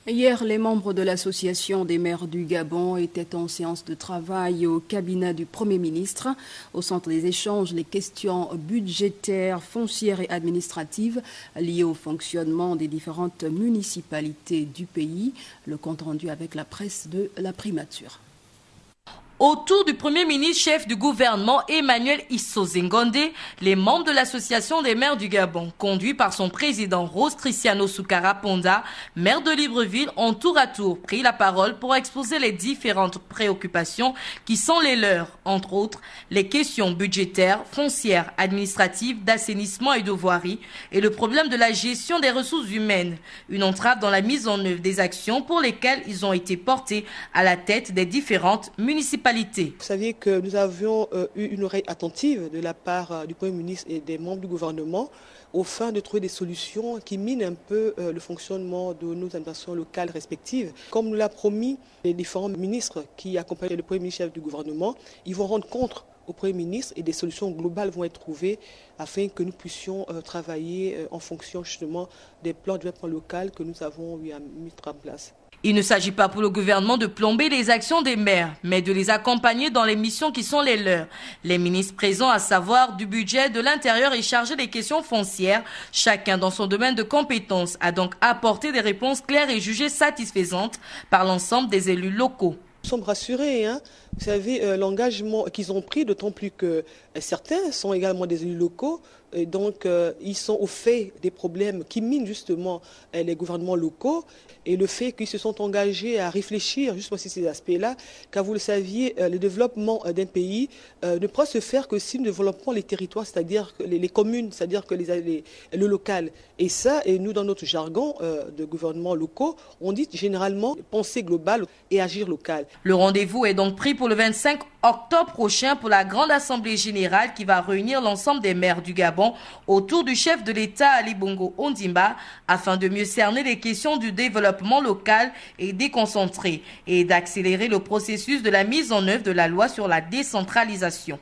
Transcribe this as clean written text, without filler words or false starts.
Hier, les membres de l'Association des maires du Gabon étaient en séance de travail au cabinet du Premier ministre. Au centre des échanges, les questions budgétaires, foncières et administratives liées au fonctionnement des différentes municipalités du pays. Le compte rendu avec la presse de la primature. Autour du Premier ministre chef du gouvernement Emmanuel Issozengondé, les membres de l'Association des maires du Gabon, conduits par son président Rose Cristiano Soukara Ponda, maire de Libreville, ont tour à tour pris la parole pour exposer les différentes préoccupations qui sont les leurs, entre autres les questions budgétaires, foncières, administratives, d'assainissement et de voirie, et le problème de la gestion des ressources humaines, une entrave dans la mise en œuvre des actions pour lesquelles ils ont été portés à la tête des différentes municipalités. Vous saviez que nous avions eu une oreille attentive de la part du Premier ministre et des membres du gouvernement au fin de trouver des solutions qui minent un peu le fonctionnement de nos administrations locales respectives. Comme nous l'a promis les différents ministres qui accompagnent le Premier ministre chef du gouvernement, ils vont rendre compte au Premier ministre et des solutions globales vont être trouvées afin que nous puissions travailler en fonction justement des plans de développement local que nous avons mis en place. Il ne s'agit pas pour le gouvernement de plomber les actions des maires, mais de les accompagner dans les missions qui sont les leurs. Les ministres présents, à savoir du budget, de l'intérieur et chargés des questions foncières, chacun dans son domaine de compétences, a donc apporté des réponses claires et jugées satisfaisantes par l'ensemble des élus locaux. Nous sommes rassurés, hein. Vous savez, l'engagement qu'ils ont pris, d'autant plus que certains sont également des élus locaux, et donc ils sont au fait des problèmes qui minent justement les gouvernements locaux, et le fait qu'ils se sont engagés à réfléchir justement sur ces aspects-là, car vous le saviez, le développement d'un pays ne pourra se faire que si nous développons les territoires, c'est-à-dire les communes, c'est-à-dire que le local. Et ça, et nous dans notre jargon de gouvernements locaux, on dit généralement penser global et agir local. Le rendez-vous est donc pris pour le 25 octobre prochain pour la grande assemblée générale qui va réunir l'ensemble des maires du Gabon autour du chef de l'État Ali Bongo Ondimba afin de mieux cerner les questions du développement local et déconcentré et d'accélérer le processus de la mise en œuvre de la loi sur la décentralisation.